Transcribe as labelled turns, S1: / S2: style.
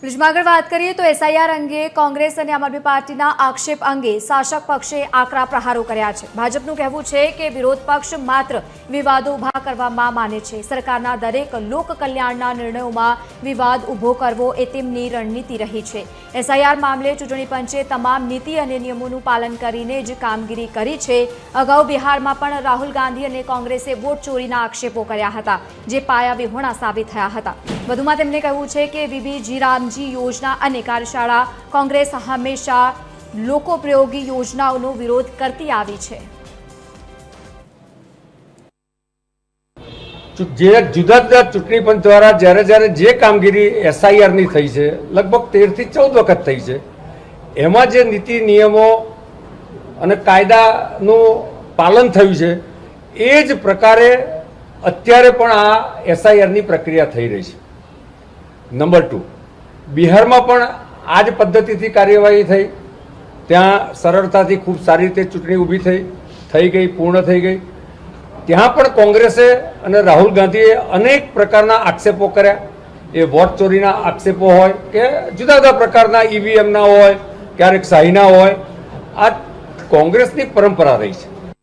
S1: પ્લીઝમાં આગળ વાત કરીએ તો એસઆઈઆર અંગે કોંગ્રેસ અને આમ આદમી પાર્ટીના આક્ષેપ અંગે શાસક પક્ષે આકરા પ્રહારો કર્યા છે। ભાજપનું કહેવું છે કે વિરોધ પક્ષ માત્ર વિવાદો ઊભા કરવામાં માને છે। સરકારના દરેક લોક કલ્યાણના નિર્ણયોમાં વિવાદ ઊભો કરવો એ તેમની રણનીતિ રહી છે। એસઆઈઆર મામલે ચૂંટણી પંચે તમામ નીતિ અને નિયમોનું પાલન કરીને જ કામગીરી કરી છે। અગાઉ બિહારમાં પણ રાહુલ ગાંધી અને કોંગ્રેસે વોટ ચોરીના આક્ષેપો કર્યા હતા, જે પાયાવિહોણા સાબિત થયા હતા। વધુમાં તેમણે કહ્યું છે કે વીબીજી રામજી યોજના અને કાર્યશાળા કોંગ્રેસ હંમેશા લોકોપયોગી યોજનાઓનો વિરોધ કરતી આવી છે।
S2: જે જુદા જુદા ચૂંટણી પંચ દ્વારા જ્યારે જે કામગીરી એસઆઈઆરની થઈ છે, લગભગ 13 થી 14 વખત થઈ છે, એમાં જે નીતિ નિયમો અને કાયદાનું પાલન થયું છે, એ જ પ્રકારે અત્યારે પણ આ એસઆઈઆરની પ્રક્રિયા થઈ રહી છે। નંબર 2, બિહારમાં પણ આ જ પદ્ધતિથી કાર્યવાહી થઈ, ત્યાં સરળતાથી ખૂબ સારી રીતે ચૂંટણી ઊભી થઈ ગઈ, પૂર્ણ થઈ ગઈ। ત્યાં પણ કોંગ્રેસે અને રાહુલ ગાંધીએ અનેક પ્રકારના આક્ષેપો કર્યા, એ વોટ ચોરીના આક્ષેપો હોય કે જુદા જુદા પ્રકારના ઈવીએમના હોય, ક્યારેક શાહીના હોય। આ કોંગ્રેસની પરંપરા રહી છે।